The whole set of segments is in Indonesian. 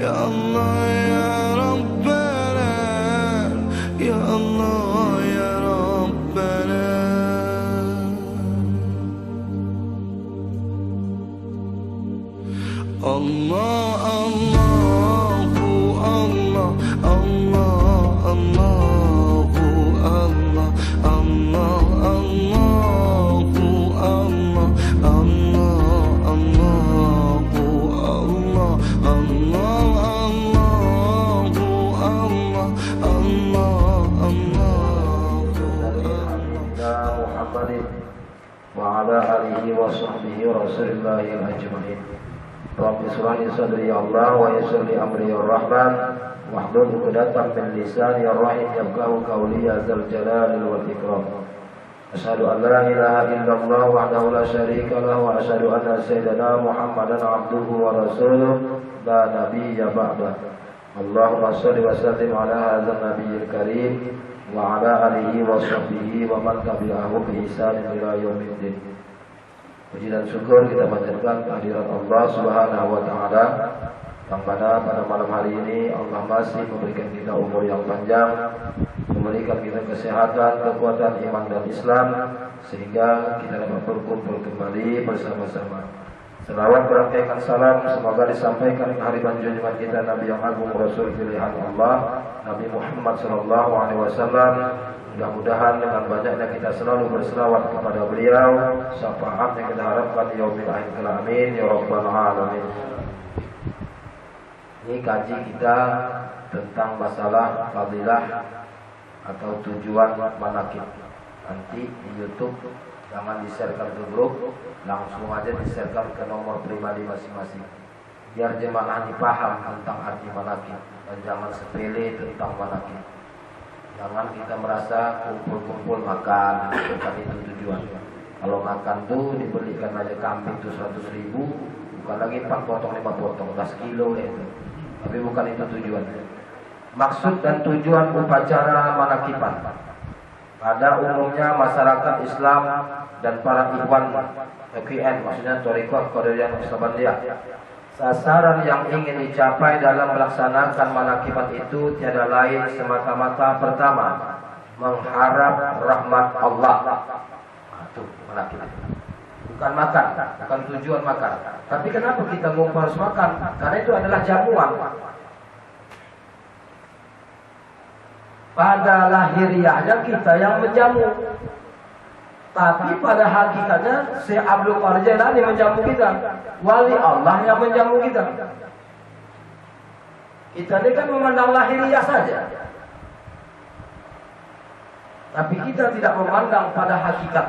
Ya Allah ya Rabbana, Ya Allah ya Rabbana. Allah Allahu Allah, Allah Allahu Allah, Allah Allahu Allah, Allah Allahu Allah, Allah Allahu Allah, Allah Allahu Muhammadin wa ala alihi wa sahbihi wa rasulillahi ajma'in. Rabbi shrah li sadri ya Allah wa yassir li amri ya Rahman wahlul 'uqdatam min lisani ya Rahim yafqahu qawli ya dzal jalali wal ikram. Asyhadu an la ilaha illallah wahdahu la syarika lahu wa asyhadu anna sayyidana Muhammadan abduhu wa rasuluhu la nabiyya ba'da. Allahumma shalli wa sallim ala hadzal nabiyil karim wa ala alihi wa sahbihi wa man tabi'ahu bi ihsan ila yaumiddin. Puji dan syukur kita panjatkan kehadirat Allah Subhanahu wa taala, yang mana pada malam hari ini Allah masih memberikan kita umur yang panjang, memberikan kita kesehatan, kekuatan iman dan Islam, sehingga kita dapat berkumpul kembali bersama-sama. Selawat berangkaikan salam semoga disampaikan ke hariban junjungan kita Nabi yang agung, Rasul pilihan Allah, Nabi Muhammad SAW. Mudah-mudahan dengan banyaknya kita selalu berselawat kepada beliau, syafaat yang kita harapkan yaumil akhir, amin ya rabbal alamin. Ini kaji kita tentang masalah fadilah atau tujuan manaqib. Nanti di YouTube jangan di-sharekan ke grup, langsung aja di-sharekan ke nomor pribadi masing-masing, biar jemaah ini paham tentang arti manaqib dan jangan sepele tentang manaqib. Jangan kita merasa kumpul-kumpul makan, bukan itu tujuan. Kalau makan tuh dibelikan aja kambing tuh 100.000, bukan lagi 4 potong 5 potong 10 kilo itu. Tapi bukan itu tujuannya. Maksud dan tujuan upacara manaqiban. Pada umumnya masyarakat Islam dan para ikhwan FQN, maksudnya Thariqah Qadiriyah Naqsabandiyah, sasaran yang ingin dicapai dalam melaksanakan manaqibat itu tiada lain semata-mata pertama mengharap rahmat Allah. Itu manaqibat. Bukan makan, bukan tujuan makan. Tapi kenapa kita ngumpul harus makan? Karena itu adalah jamuan. Pada lahiriahnya kita yang menjamu, tapi pada hakikatnya Syekh Abdul Qadir Jailani menjamu kita, wali Allah yang menjamu kita. Kita ini kan memandang lahiriah saja, tapi kita tidak memandang pada hakikat.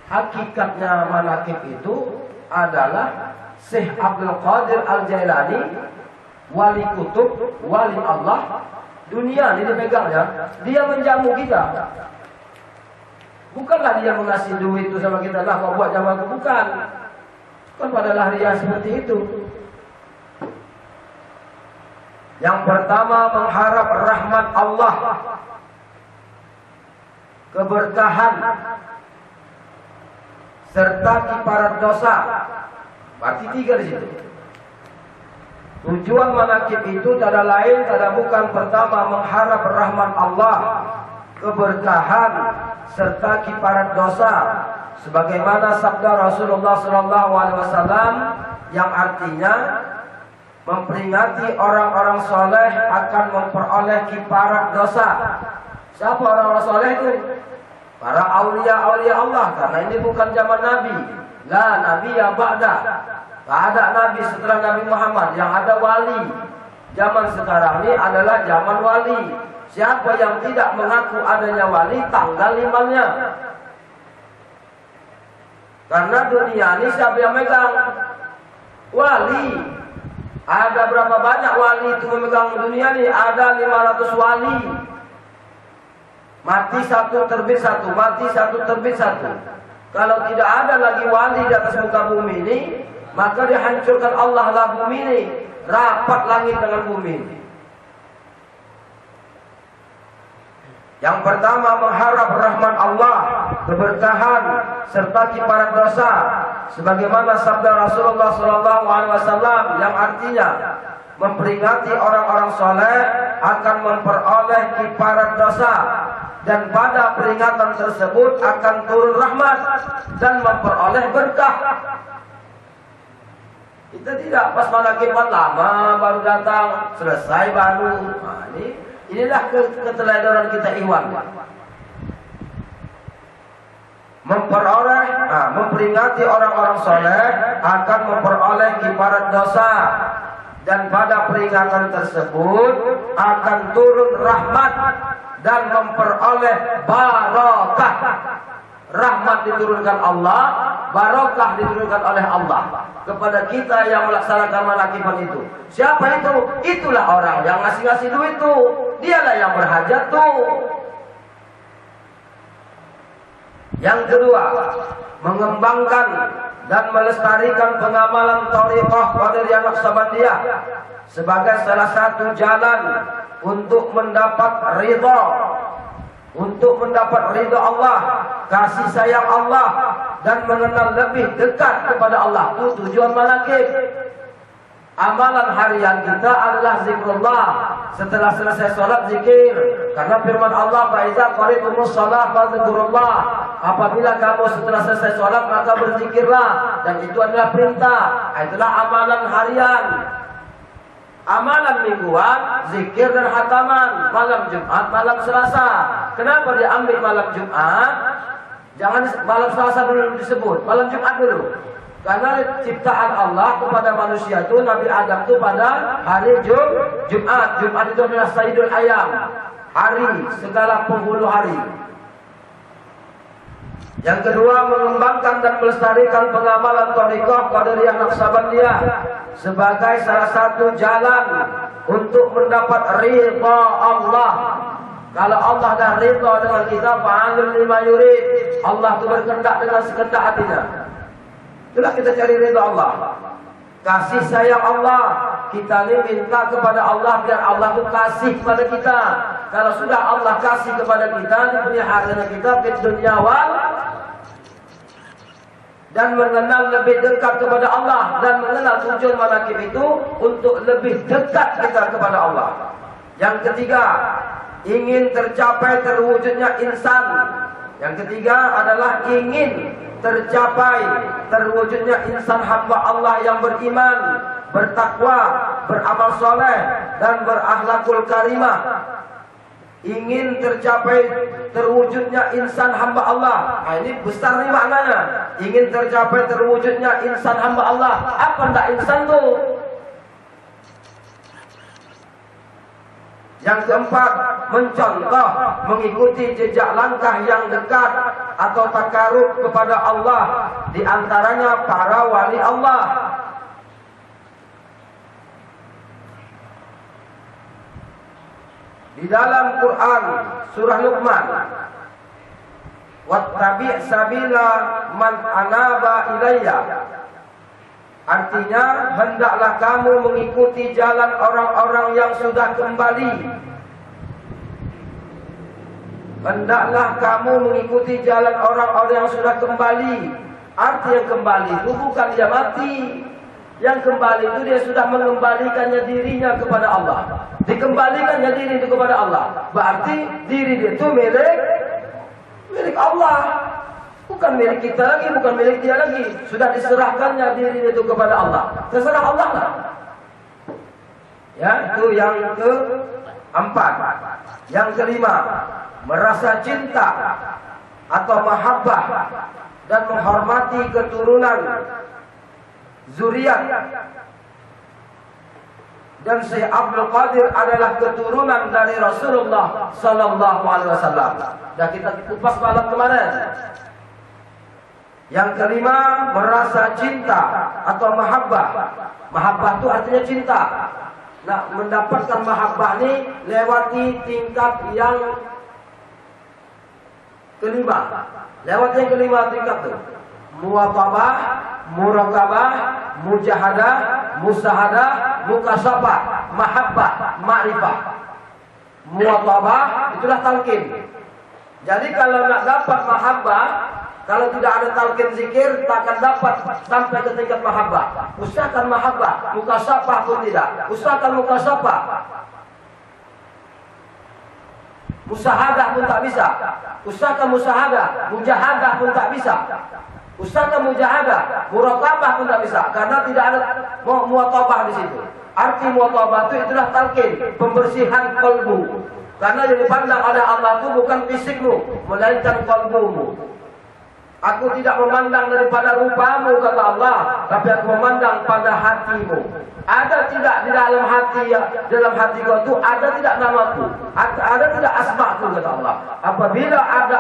Hakikatnya manaqib itu adalah Syekh Abdul Qadir Al-Jailani, wali kutub, wali Allah, dunia ini dipegangnya, dia menjamu kita. Bukanlah dia mengasih duit itu sama kita, lah kau buat jamu, bukan. Kan pada lahiriah seperti itu. Yang pertama mengharap rahmat Allah, keberkahan, serta kiparat dosa. Berarti 3 di situ. Tujuan manaqib itu tidak lain, tidak bukan pertama mengharap rahmat Allah, keberkahan, serta kiparat dosa, sebagaimana sabda Rasulullah SAW yang artinya memperingati orang-orang soleh akan memperoleh kiparat dosa. Siapa orang-orang soleh itu? Para aulia-aulia Allah, karena ini bukan zaman Nabi. La Nabi ya ba'da. Tak ada Nabi setelah Nabi Muhammad, yang ada wali. Zaman sekarang ini adalah zaman wali. Siapa yang tidak mengaku adanya wali, tanggal imannya. Karena dunia ini siapa yang megang? Wali. Ada berapa banyak wali itu memegang dunia ini? Ada 500 wali. Mati satu, terbit satu. Mati satu, terbit satu. Kalau tidak ada lagi wali di atas muka bumi ini, maka dihancurkan Allah lah bumi ini. Rapat langit dengan bumi. Yang pertama mengharap rahmat Allah, keberkahan, serta kiparat dosa, sebagaimana sabda Rasulullah SAW yang artinya memperingati orang-orang soleh akan memperoleh kiparat dosa, dan pada peringatan tersebut akan turun rahmat dan memperoleh berkah. Kita tidak pas malakipan lama baru datang, selesai baru. Nah, inilah keteladoran kita ikhwan. Memperingati orang-orang soleh akan memperoleh kiparat dosa, dan pada peringatan tersebut akan turun rahmat dan memperoleh barokah. Rahmat diturunkan Allah, barokah diturunkan oleh Allah kepada kita yang melaksanakan malakipan itu. Siapa itu? Itulah orang yang ngasih duit itu. Dialah yang berhajat tuh. Yang kedua, mengembangkan dan melestarikan pengamalan thariqah Qadiriyah Naqsabandiyah sebagai salah satu jalan untuk mendapat ridha, Allah, kasih sayang Allah, dan mengenal lebih dekat kepada Allah. Itu tujuan manakib. Amalan harian kita adalah zikrullah. Setelah selesai sholat, zikir. Karena firman Allah, "Faiza qaritumus shalah fadzkurullah." Apabila kamu setelah selesai sholat, maka berzikirlah. Dan itu adalah perintah. Itulah amalan harian. Amalan mingguan, zikir dan khataman. Malam Jumat, malam Selasa. Kenapa diambil malam Jumat? Jangan malam Selasa dulu disebut, malam Jumat dulu. Karena ciptaan Allah kepada manusia itu, Nabi Adam itu pada hari Jumat. Jumat itu adalah Sayyidul Ayam, hari segala penghulu hari. Yang kedua, mengembangkan dan melestarikan pengamalan thariqah Qadiriyah Naqsabandiyah sebagai salah satu jalan untuk mendapat ridha Allah. Kalau Allah dah ridha dengan kita, fa'alul lima yurid. Allah itu berkehendak dengan sekehendak hatinya. Itulah kita cari ridha Allah. Kasih sayang Allah. Kita ini minta kepada Allah biar Allah itu kasih kepada kita. Kalau sudah Allah kasih kepada kita, dunia harganya kita di dunia wal, dan mengenal lebih dekat kepada Allah, dan mengenal tujuan manakib itu untuk lebih dekat kita kepada Allah. Yang ketiga, ingin tercapai terwujudnya insan. Yang ketiga adalah ingin tercapai terwujudnya insan hamba Allah yang beriman, bertakwa, beramal soleh, dan berakhlakul karimah. Ingin tercapai terwujudnya insan hamba Allah. Nah, ini besar nih maknanya. Ingin tercapai terwujudnya insan hamba Allah. Apa ndak insan tuh? Yang keempat, mencontoh, mengikuti jejak langkah yang dekat atau takarub kepada Allah, di antaranya para wali Allah. Di dalam Quran surah Luqman, "Wattabi' sabila man anaba ilayya." Artinya, hendaklah kamu mengikuti jalan orang-orang yang sudah kembali. Hendaklah kamu mengikuti jalan orang-orang yang sudah kembali. Arti yang kembali itu bukan dia mati. Yang kembali itu dia sudah mengembalikannya dirinya kepada Allah. Dikembalikannya diri itu kepada Allah. Berarti diri dia itu milik Allah. Bukan milik kita lagi, bukan milik dia lagi. Sudah diserahkannya diri itu kepada Allah. Terserah Allah lah. Ya, itu yang keempat. Yang kelima, merasa cinta atau mahabbah dan menghormati keturunan zuriat. Dan Syekh Abdul Qadir adalah keturunan dari Rasulullah Sallallahu Alaihi Wasallam. Dan kita kupas malam kemarin. Yang kelima, merasa cinta atau mahabbah. Mahabbah itu artinya cinta. Nah, mendapatkan mahabbah ini lewati tingkat yang kelima. Lewati yang kelima tingkat itu. Muwatabah, muraqabah, mujahadah, musahadah, mukasabah, mahabbah, ma'rifah. Muwatabah itulah talqin. Jadi kalau nak dapat mahabbah, Kalau tidak ada talqin zikir, tak akan dapat sampai ke tingkat mahabbah. Usahakan mahabbah, mukasafah pun tidak. Usahakan mukasafah. Musahadah pun tak bisa. Usahakan musahadah, mujahadah pun tak bisa. Usahakan mujahadah, muraqabah pun tak bisa. Karena tidak ada muatabah di situ. Arti muatabah itu itulah talqin, pembersihan kalbu. Karena yang dipandang oleh Allah itu bukan fisikmu, melainkan kalbumu. Aku tidak memandang daripada rupamu, kata Allah, tapi aku memandang pada hatimu. Ada tidak di dalam hati, dalam hati kau itu ada tidak namaku, ada tidak asmaku, kata Allah. Apabila ada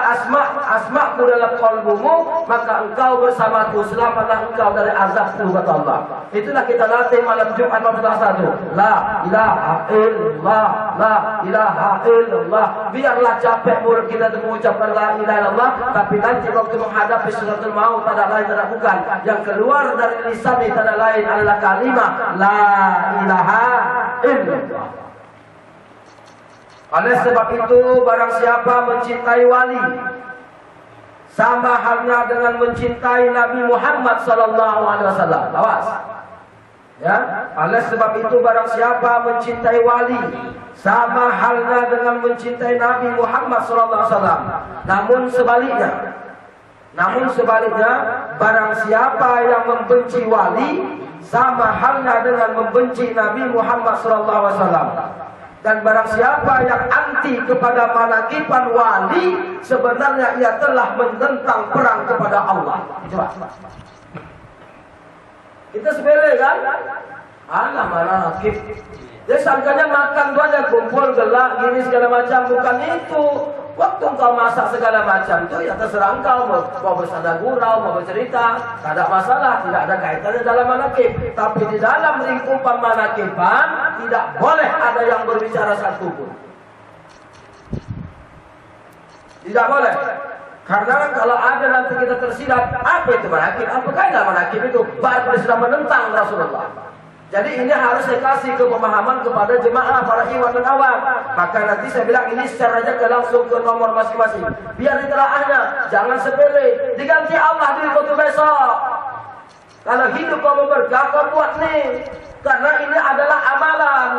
asmaku dalam kalbumu, maka engkau bersamaku, selamatlah engkau dari azabku, kata Allah. Itulah kita latih malam Jumat malam Selasa itu. La ilaha illallah, la ilaha illallah. Biarlah capek mulut kita untuk mengucapkan la ilaha illallah, tapi nanti waktu menghadapi suratul maut tak lain tak bukan. Yang keluar dari lisan tak lain adalah kalimat la ilaha illallah. Oleh sebab itu, barang siapa mencintai wali, sama halnya dengan mencintai Nabi Muhammad sallallahu alaihi wasallam. Awas. Ya, oleh sebab itu barang siapa mencintai wali, sama halnya dengan mencintai Nabi Muhammad sallallahu alaihi wasallam. Namun sebaliknya, barang siapa yang membenci wali, sama halnya dengan membenci Nabi Muhammad SAW. Dan barang siapa yang anti kepada manakiban wali, sebenarnya ia telah menentang perang kepada Allah. Coba. Kita sepele kan? Alah manakib. Dia sangkanya makan tu aja, kumpul, gelak, gini segala macam. Bukan itu. Waktu engkau masak segala macam tu, ya terserah engkau mau bersada gurau, mau bercerita, tak ada masalah, tidak ada kaitannya dalam manakib. Tapi di dalam lingkupan manakiban tidak boleh ada yang berbicara satu pun. Tidak boleh. Karena kalau ada nanti kita tersirat, apa itu manakib? Apa kaidah manakib itu? Baru sudah menentang Rasulullah. Jadi ini harus saya kasih ke pemahaman kepada jemaah, para ikhwan dan awam. Maka nanti saya bilang ini secara aja langsung ke nomor masing-masing. Biar ditelaahnya, jangan sepele. Diganti Allah di waktu besok. Kalau hidup kamu berkah, kau buat nih. Karena ini adalah amalan.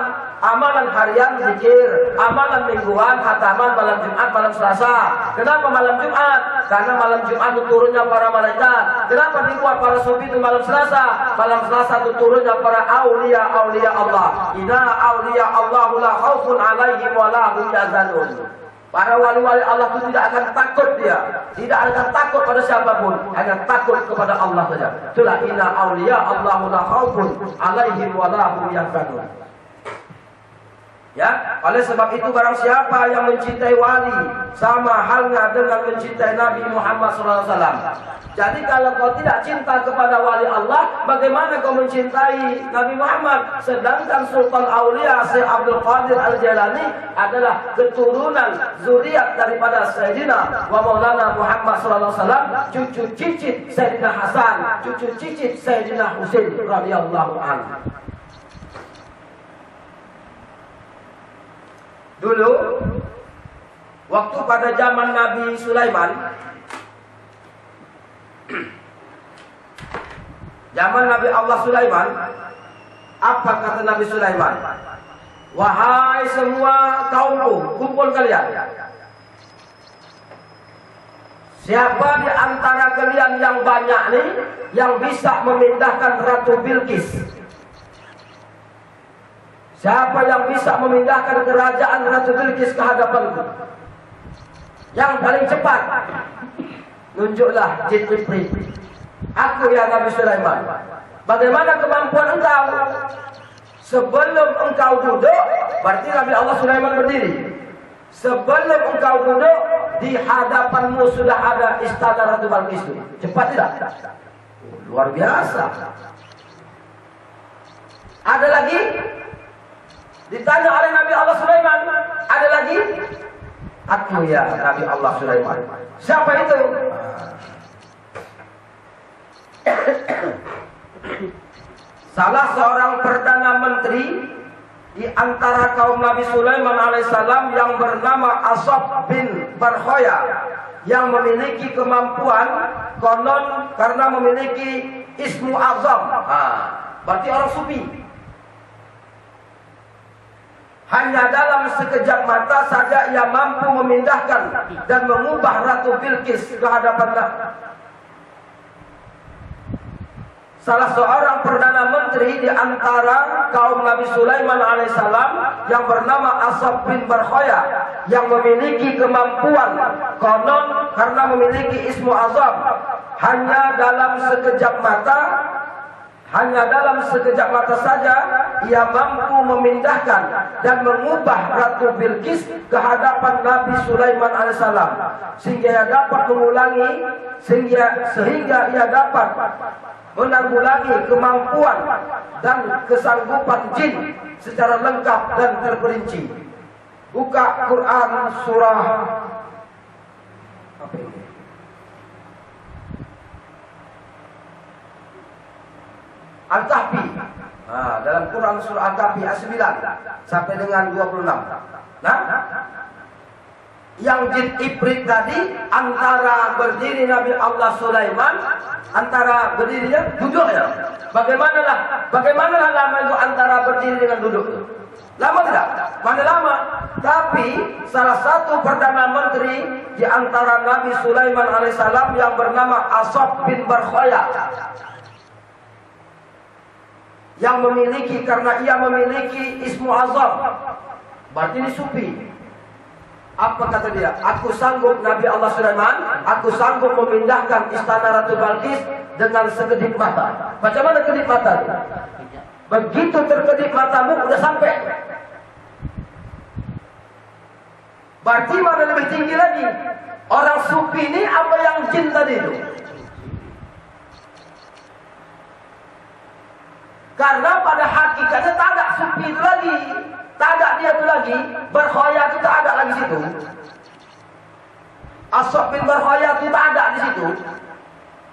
Amalan harian zikir, amalan mingguan, khataman malam Jumat, malam Selasa. Kenapa malam Jumat? Karena malam Jumat itu turunnya para malaikat. Kenapa dibuat para sufi itu malam Selasa? Malam Selasa itu turunnya para aulia Allah. Inna aulia Allahu la khaufun alaihim wa la hum yahzanun. Para wali-wali Allah itu tidak akan takut dia. Tidak akan takut pada siapapun. Hanya takut kepada Allah saja. Itulah inna aulia Allahu la khaufun alaihim wa la hum yahzanun. Ya, oleh sebab itu barang siapa yang mencintai wali, sama halnya dengan mencintai Nabi Muhammad SAW. Jadi kalau kau tidak cinta kepada wali Allah, bagaimana kau mencintai Nabi Muhammad? Sedangkan Sultan Aulia Syekh Abdul Qadir Al-Jailani adalah keturunan zuriat daripada Sayyidina wa Maulana Muhammad SAW, cucu cicit Sayyidina Hasan, cucu cicit Sayyidina Husain radhiyallahu anhu. Dulu, waktu pada zaman Nabi Sulaiman, zaman Nabi Allah Sulaiman, apa kata Nabi Sulaiman? Wahai semua kaumku, kumpul kalian. Siapa di antara kalian yang banyak nih, yang bisa memindahkan Ratu Bilqis? Siapa yang bisa memindahkan kerajaan Ratu Bilqis ke hadapanku? Yang paling cepat, nunjuklah jin Ifrit. Aku ya Nabi Sulaiman. Bagaimana kemampuan engkau? Sebelum engkau duduk, berarti Nabi Allah Sulaiman berdiri. Sebelum engkau duduk, di hadapanmu sudah ada istana Ratu Bilqis itu. Cepat tidak? Luar biasa. Ada lagi? Ditanya oleh Nabi Allah Sulaiman, ada lagi? Aku ya Nabi Allah Sulaiman. Siapa itu? Salah seorang perdana menteri di antara kaum Nabi Sulaiman alaihissalam yang bernama Asaf bin Barhoya, yang memiliki kemampuan konon karena memiliki ismu azam. Berarti orang sufi. Hanya dalam sekejap mata saja ia mampu memindahkan dan mengubah Ratu Bilqis ke hadapannya. Salah seorang Perdana Menteri di antara kaum Nabi Sulaiman alaihissalam yang bernama Asaf bin Barkhaya yang memiliki kemampuan konon karena memiliki ismu azam hanya dalam sekejap mata saja ia mampu memindahkan dan mengubah Ratu Bilqis ke hadapan Nabi Sulaiman alaihissalam sehingga ia dapat menanggulangi kemampuan dan kesanggupan jin secara lengkap dan terperinci. Buka Quran surah apa ini? Al-Kahfi. Dalam Quran surah Al-Kahfi ayat 9 sampai dengan 26. Nah, yang jin ibrit tadi antara berdiri Nabi Allah Sulaiman, antara berdirinya duduknya. Bagaimana lama itu antara berdiri dengan duduk? Lama tidak? Mana lama? Tapi salah satu Perdana Menteri di antara Nabi Sulaiman alaihissalam yang bernama Asaf bin Barkhaya yang memiliki, karena ia memiliki ismu azam, berarti ini sufi. Apa kata dia? Aku sanggup, Nabi Allah Sulaiman, aku sanggup memindahkan istana Ratu Bilqis dengan sekedip mata. Macam mana kedip mata? Begitu terkedip matamu udah sampai. Berarti mana lebih tinggi lagi? Orang sufi ini apa yang jin tadi itu? Karena pada hakikatnya tak ada sufi itu lagi, tak ada dia itu lagi, Barkhaya itu tak ada lagi situ. Asaf bin Barkhaya itu tak ada di situ.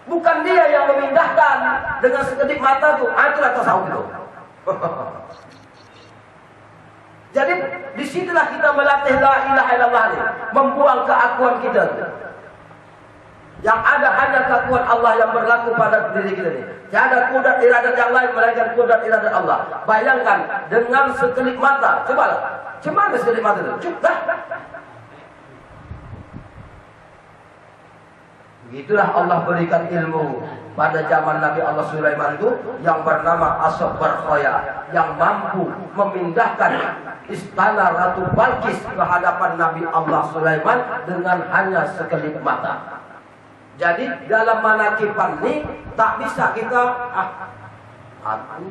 Bukan dia yang memindahkan dengan sekedip mata itu, itulah tasawuf itu. Jadi disitulah kita melatih la ilaha illallah ini, membuang keakuan kita. Yang ada hanya keakuan Allah yang berlaku pada diri kita ini. Tidak ada kudrat iradat yang lain melainkan kudrat iradat Allah. Bayangkan dengan sekelip mata. Cobalah. Cuma sekelip mata itu. Cukup. Begitulah Allah berikan ilmu pada zaman Nabi Allah Sulaiman itu yang bernama Asaf Barkhaya yang mampu memindahkan istana Ratu Bilqis ke hadapan Nabi Allah Sulaiman dengan hanya sekelip mata. Jadi dalam manakiban ini tak bisa kita aku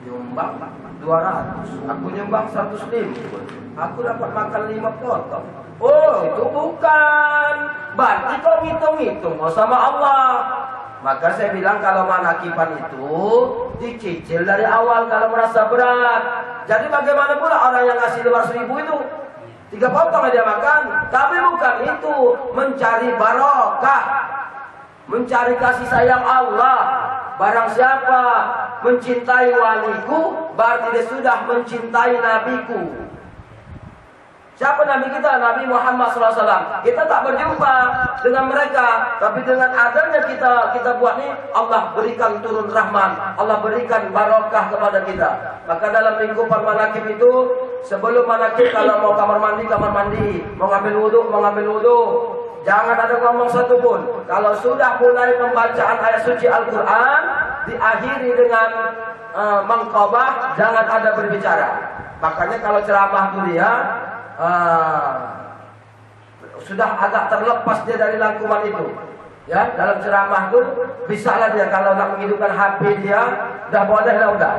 nyumbang 200, aku nyumbang 150, aku dapat makan 5 potong. Oh, itu bukan. Berarti kau ngitung-ngitung sama Allah. Maka saya bilang kalau manakiban itu dicicil dari awal kalau merasa berat. Jadi bagaimana pula orang yang ngasih 200.000 itu 3 potong dia makan. Tapi bukan itu, mencari barokah, mencari kasih sayang Allah. Barang siapa mencintai waliku, berarti dia sudah mencintai nabiku. Siapa nabi kita? Nabi Muhammad SAW. Kita tak berjumpa dengan mereka, tapi dengan adanya kita buat ni, Allah berikan turun rahmat, Allah berikan barokah kepada kita. Maka dalam lingkupan manakib itu, sebelum manakib kalau mau kamar mandi, mau ngambil wudu. Jangan ada ngomong satu pun. Kalau sudah mulai pembacaan ayat suci Al-Quran, diakhiri dengan mengqabah, jangan ada berbicara. Makanya kalau ceramah itu dia sudah agak terlepas dia dari langkuman itu. Ya, dalam ceramah itu bisalah dia kalau nak menghidupkan HP dia, dah boleh lah udah.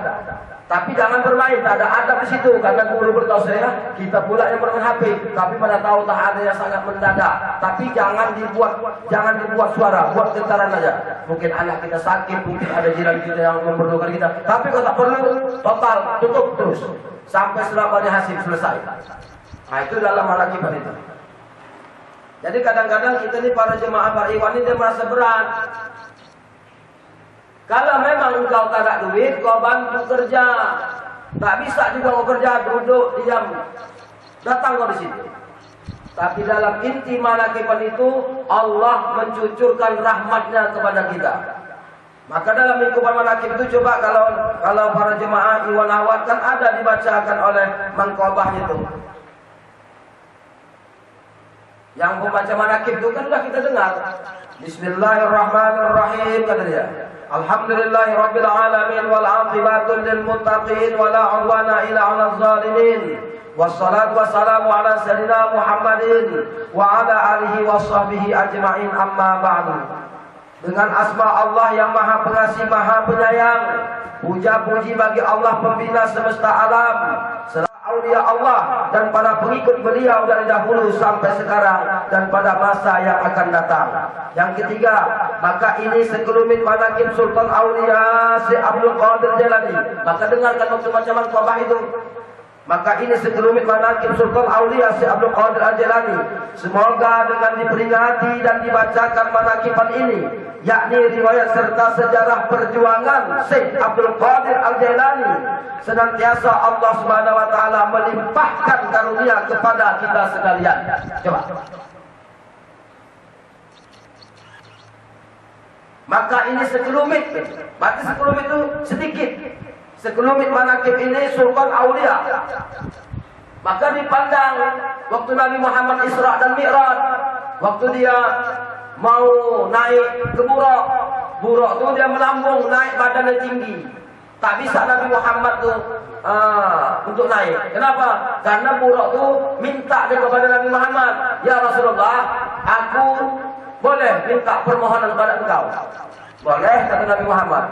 Tapi jangan bermain, tak ada adab di situ karena guru beritahu saya, kita pula yang bermain HP. Tapi mana tahu tak ada yang sangat mendadak. Tapi jangan dibuat suara, buat getaran aja. Mungkin anak kita sakit, mungkin ada jiran kita yang memerlukan kita. Tapi kalau tak perlu, total tutup terus sampai setelah Bani Hasyim selesai. Nah itu dalam manakiban itu. Jadi kadang-kadang kita ni para jemaah para ikhwan ni dia merasa berat. Kalau memang engkau tak ada duit, kau bantu kerja. Tak bisa juga kau kerja duduk diam. Datang kau di situ. Tapi dalam inti manakiban itu Allah mencucurkan rahmatnya kepada kita. Maka dalam lingkupan manakib itu coba kalau para jemaah Iwan Awad kan ada dibacakan oleh Mangkobah itu. Yang membaca manakib itu kan sudah kita dengar. Bismillahirrahmanirrahim kata dia. Alhamdulillahirabbil alamin wal 'aqibatul lil muttaqin wa la 'udwana illa 'alal zalimin. Wassalatu wassalamu ala sayyidina Muhammadin wa ala alihi washabbihi ajma'in amma ba'du. Dengan asma Allah yang Maha Pengasih, Maha Penyayang, puja-puji bagi Allah pembina semesta alam, serta aulia Allah dan para pengikut beliau dari dahulu sampai sekarang dan pada masa yang akan datang. Yang ketiga, maka ini sekelumit manaqib Sultan Aulia Syekh Abdul Qadir Jailani. Maka dengarkan waktu macam Qobah itu. Maka ini sekelumit manaqib Sultan Aulia Syekh Abdul Qadir Al-Jailani. Semoga dengan diperingati dan dibacakan manaqiban ini, yakni riwayat serta sejarah perjuangan Syekh Abdul Qadir Al-Jailani, senantiasa Allah Subhanahu wa taala melimpahkan karunia kepada kita sekalian. Coba. Maka ini sekelumit. Berarti sekelumit itu sedikit. Sekelumit manaqib ini Sultan Aulia. Maka dipandang waktu Nabi Muhammad Isra dan Mi'raj, waktu dia mau naik ke Buraq. Buraq itu dia melambung, naik badannya tinggi. Tak bisa Nabi Muhammad tuh untuk naik. Kenapa? Karena Buraq itu minta dia kepada Nabi Muhammad, ya Rasulullah, aku boleh minta permohonan kepada engkau. Boleh, kata Nabi Muhammad.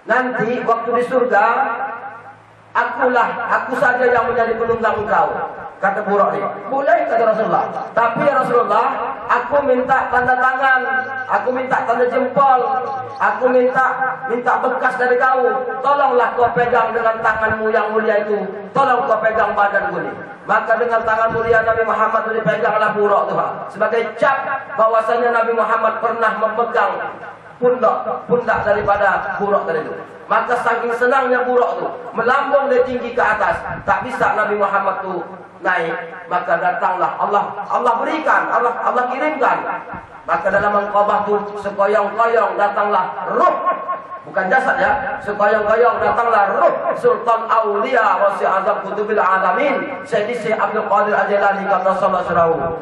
Nanti waktu di surga, aku saja yang menjadi penunggang engkau. Kata Buraq ini. Boleh, kata Rasulullah. Tapi ya Rasulullah, aku minta tanda tangan, aku minta tanda jempol, aku minta bekas dari kau. Tolonglah kau pegang dengan tanganmu yang mulia itu. Tolong kau pegang badanku ini. Maka dengan tangan mulia Nabi Muhammad itu dipeganglah Buraq itu, Pak. Sebagai cap bahwasanya Nabi Muhammad pernah memegang pundak daripada Buraq tadi itu. Maka saking senangnya Buraq itu melambung dari tinggi ke atas, tak bisa Nabi Muhammad itu naik. Maka datanglah Allah berikan, Allah kirimkan. Maka dalam Mangkobah itu sekoyong-koyong datanglah ruh, bukan jasad ya, sekoyong-koyong datanglah ruh Sultan Aulia wa Syekh Kutubil Alamin Syekh Abdul Qadir Al-Jailani. Kata sallallahu alaihi wasallam,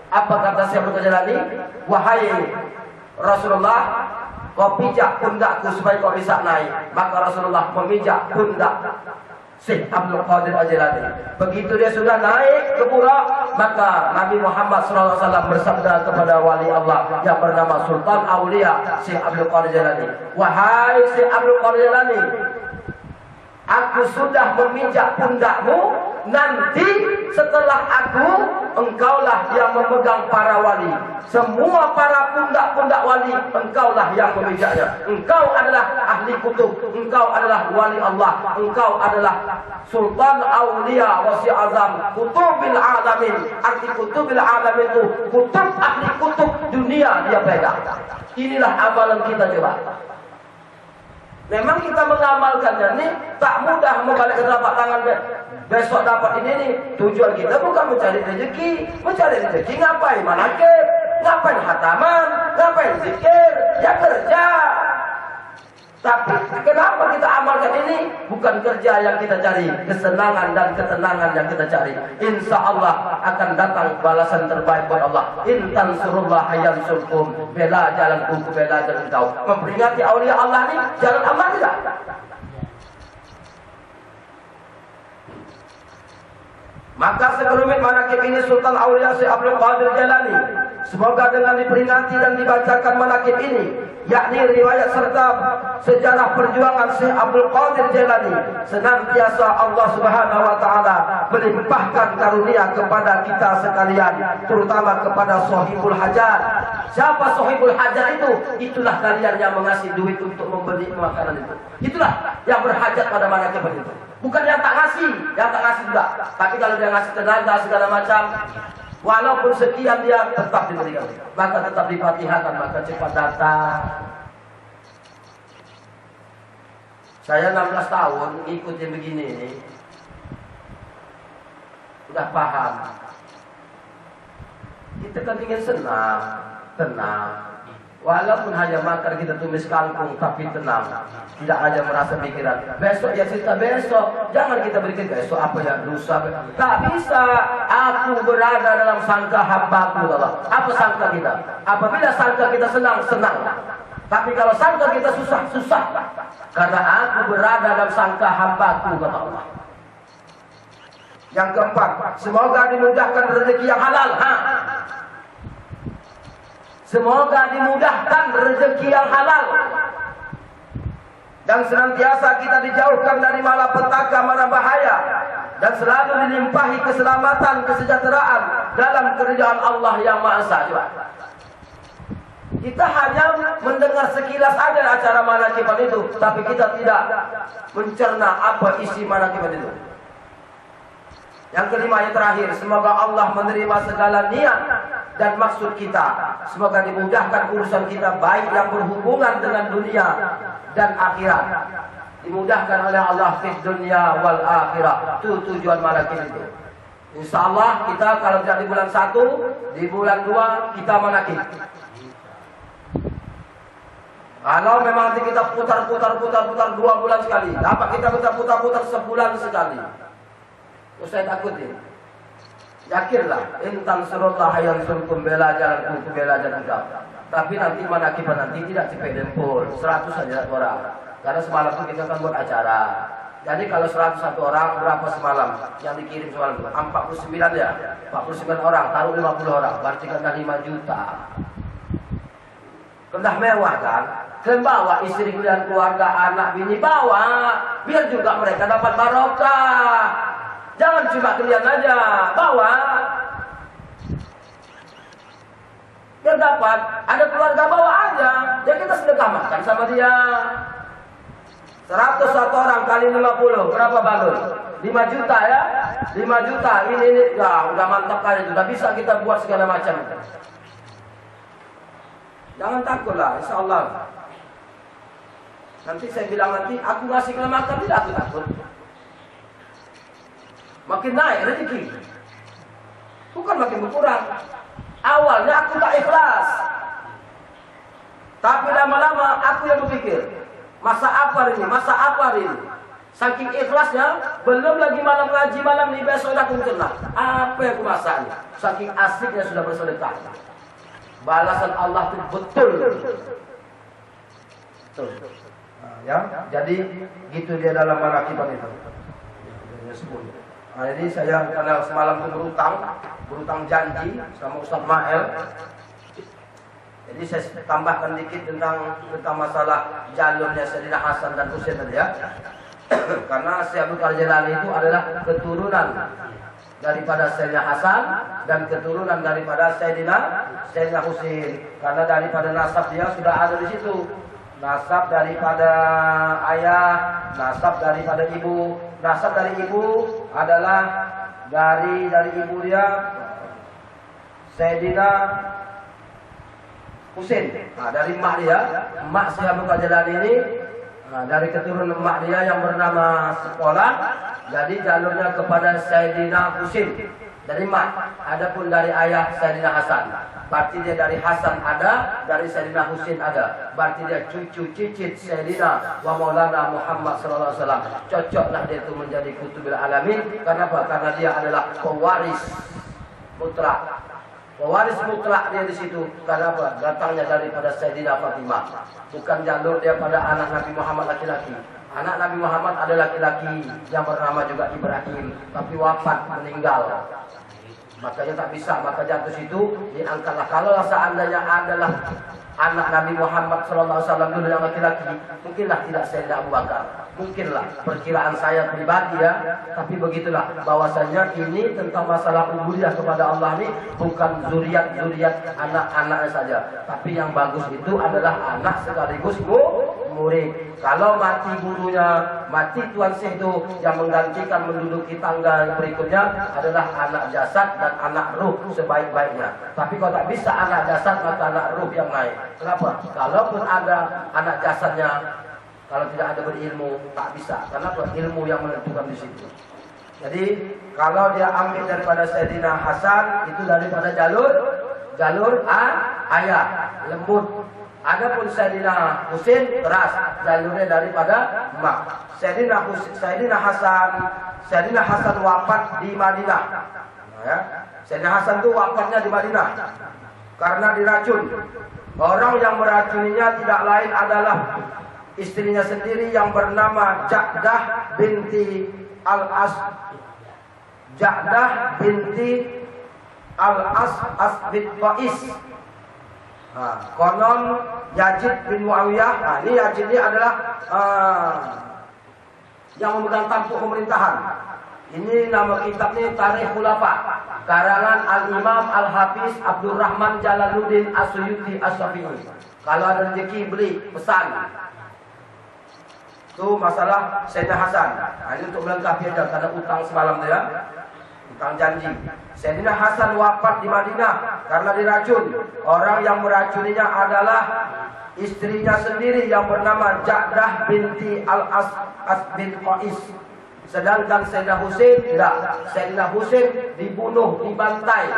apa kata Syekh Abdul Jailani? Wahai Rasulullah, kau pijak pundakku supaya kau bisa naik. Maka Rasulullah memijak pundak Syekh Abdul Qadir Al-Jailani. Begitu dia sudah naik ke Buraq, maka Nabi Muhammad SAW bersabda kepada wali Allah yang bernama Sultan Aulia Syekh Abdul Qadir Al-Jailani, wahai Syekh Abdul Qadir Al-Jailani, aku sudah memijak pundakmu. Nanti setelah aku, engkaulah yang memegang para wali. Semua para pundak-pundak wali, engkaulah yang memijaknya. Engkau adalah ahli kutub, engkau adalah wali Allah, engkau adalah Sultan Aulia Wasi Azam Kutubil Alamin. Arti Kutubil Alamin itu kutub, ahli kutub dunia dia pegang. Inilah amalan kita coba. Memang kita mengamalkannya ini tak mudah membalik ke telapak tangan. Besok dapat ini nih. Tujuan kita bukan mencari rezeki. Mencari rezeki ngapain? Manaqib, ngapain khataman, ngapain zikir, ya kerja. Tapi kenapa kita amalkan ini? Bukan kerja yang kita cari, kesenangan dan ketenangan yang kita cari. Insya Allah akan datang balasan terbaik buat Allah. In tansurullah yansurkum. Bela jalanku, bela jalan kau. Memperingati aulia Allah ini jalan aman tidak? Maka sekelumit manaqib ini Sultan Aulia Syekh Abdul Qadir Jailani. Semoga dengan diperingati dan dibacakan manaqib ini, yakni riwayat serta sejarah perjuangan Syekh Abdul Qadir Jailani, senantiasa Allah Subhanahu wa taala melimpahkan karunia kepada kita sekalian, terutama kepada sahibul hajat. Siapa sahibul hajat itu? Itulah kalian yang mengasih duit untuk membeli makanan itu. Itulah yang berhajat pada manaqib itu. Bukan yang tak ngasih, juga. Tapi kalau dia ngasih tenaga segala macam, walaupun sekian dia tetap diberikan. Maka tetap dipatihakan, maka cepat datang. Saya 16 tahun ikutin begini ini, udah paham. Kita kan ingin senang, tenang. Walaupun hanya makan kita tumis kangkung, tapi tenang. Tidak hanya merasa pikiran, besok ya cerita besok. Jangan kita berikan besok apa yang lusa. Tak bisa. Aku berada dalam sangka hamba-Ku Allah. Apa sangka kita? Apabila sangka kita senang, senang. Tapi kalau sangka kita susah, susah. Karena aku berada dalam sangka hamba-Ku kata Allah. Yang keempat, semoga dimudahkan rezeki yang halal. Semoga dimudahkan rezeki yang halal. Dan senantiasa kita dijauhkan dari malapetaka, mara bahaya. Dan selalu dilimpahi keselamatan, kesejahteraan dalam kerajaan Allah yang Maha Esa. Kita hanya mendengar sekilas saja acara manakiban itu, tapi kita tidak mencerna apa isi manakiban itu. Yang kelima, yang terakhir, semoga Allah menerima segala niat dan maksud kita. Semoga dimudahkan urusan kita, baik yang berhubungan dengan dunia dan akhirat. Dimudahkan oleh Allah fi dunia wal akhirah. Itu tujuan manakib itu. Insya Allah kita kalau tidak di bulan 1, di bulan 2 kita manakib. Kalau memang nanti kita putar 2 bulan sekali, dapat kita putar sebulan sekali. Saya takutin. Yakinlah, intan surullah yang surkum bela jalanku bela jalan kau. Tapi nanti manakiban nanti tidak cepet dempul, 100 saja orang. Karena semalam itu kita kan buat acara. Jadi kalau 101 orang berapa semalam yang dikirim semalam? 49 ya, 49 orang, taruh 50 orang, berarti kan 5 juta. Kendah mewah kan? Kalian bawa istri kalian, keluarga, anak, bini, bawa. Biar juga mereka dapat barokah. Jangan cuma kalian aja, bawa. Biar dapat, ada keluarga bawa aja. Ya kita sedekah makan sama dia. 101 orang kali 50, berapa balon? 5 juta ya? 5 juta, ini ya, udah mantap kali. Sudah bisa kita buat segala macam. Jangan takutlah, insya Allah. Nanti saya bilang nanti, aku ngasih kalian makan, tidak aku takut. Makin naik rezeki, bukan makin berkurang. Awalnya aku tak ikhlas, tapi lama-lama aku yang berpikir, masa apa ini? Saking ikhlasnya, belum lagi malam ngaji malam ini besok dah aku kena. Apa yang aku masak ini? Saking asiknya sudah bersedekah. Balasan Allah itu betul. Ya, jadi gitu dia dalam manakiban itu. Nah, jadi saya karena semalam itu berutang janji sama Ustaz Mael. Jadi saya tambahkan dikit tentang masalah jalurnya Sayyidina Hasan dan Husain tadi ya. Karena Syekh Abdul Qadir Jilani itu adalah keturunan daripada Sayyidina Hasan dan keturunan daripada Sayyidina Husain. Karena daripada nasab dia sudah ada di situ. Nasab daripada ayah, nasab daripada ibu. Nasab dari ibu adalah dari ibu dia Sayyidina Husain. Nah, dari emak dia, emak Syekh Abdul Qadir Jilani ini, nah, dari keturunan emak dia yang bernama Sekolah, jadi jalurnya kepada Sayyidina Husain dari emak. Adapun dari ayah Sayyidina Hasan, berarti dia dari Hasan ada, dari Sayyidina Husain ada. Berarti dia cucu cicit Sayyidina wa Maulana Muhammad sallallahu alaihi wasallam. Cocoklah dia itu menjadi kutubil alamin. Kenapa? Karena dia adalah pewaris mutlak. Pewaris mutlak dia di situ. Karena apa? Datangnya daripada Sayyidina Fatimah. Bukan jalur dia pada anak Nabi Muhammad laki-laki. Anak Nabi Muhammad ada laki-laki yang bernama juga Ibrahim, tapi wafat, meninggal. Makanya tak bisa, maka jatuh situ diangkatlah. Kalau seandainya adalah anak Nabi Muhammad SAW dulu yang laki-laki, mungkinlah tidak Sayyidina Abu Bakar. Mungkinlah, perkiraan saya pribadi ya. Tapi begitulah, bahwasanya ini tentang masalah ubudiyah kepada Allah ini bukan zuriat anak-anaknya saja. Tapi yang bagus itu adalah anak sekaligus murid. Kalau mati gurunya, mati tuan syekh itu, yang menggantikan menduduki tangga berikutnya adalah anak jasad dan anak ruh sebaik-baiknya. Tapi kalau tak bisa anak jasad, maka anak ruh yang naik. Kenapa? Kalaupun ada anak jasadnya, kalau tidak ada berilmu, tak bisa. Kenapa? Ilmu yang menentukan di situ. Jadi kalau dia ambil daripada Sayyidina Hasan, itu daripada jalur jalur ayah, lembut. Adapun Sayyidina Husain keras, jalurnya daripada emak. Sayyidina Hasan wafat di Madinah. Ya. Sayyidina Hasan itu wafatnya di Madinah karena diracun. Orang yang meracuninya tidak lain adalah istrinya sendiri yang bernama Ja'dah binti Al-As bin Qais. Konon Yazid bin Muawiyah. Ini Yazid ini adalah yang memegang tampuk pemerintahan. Ini nama kitabnya Tarikh Khulafa, karangan Al-Imam Al-Hafiz Abdurrahman Jalaluddin As-Suyuti As-Syafi'i. Kalau ada rezeki beli, pesan. Itu masalah Sayyidina Hasan. Ini untuk melengkapi aja karena utang semalam dia. Utang janji. Sayyidina Hasan wafat di Madinah karena diracun. Orang yang meracuninya adalah istrinya sendiri yang bernama Ja'dah binti Al-As bin Qais. Sedangkan Sayyidina Husain tidak. Sayyidina Husain dibunuh, dibantai.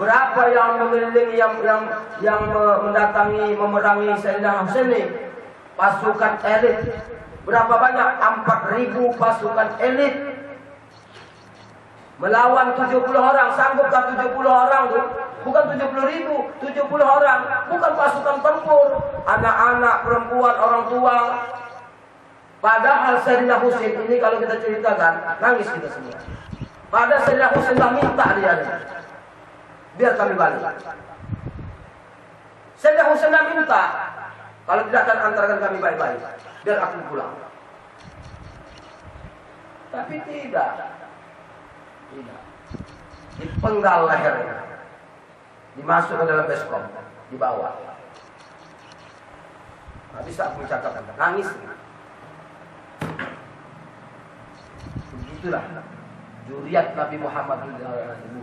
Berapa yang mengelilingi yang mendatangi, memerangi Sayyidina Husain ini? Pasukan elit. Berapa banyak? 4.000 pasukan elit. Melawan 70 orang. Sanggupkah 70 orang tuh? Bukan 70.000, 70 orang. Bukan pasukan tempur. Anak-anak, perempuan, orang tua. Padahal Sayyidina Husain ini kalau kita ceritakan, nangis kita semua. Padahal Sayyidina Husain dah minta dia. Biar kami balik. Sayyidina Husain dah minta. Kalau tidak akan antarkan kami baik-baik. Biar aku pulang. Tapi tidak. Tidak. Dipenggal lehernya. Dimasuk ke dalam baskom. Dibawa. Tidak bisa aku mencatatkan. Nangis. Begitulah zuriat Nabi Muhammad SAW.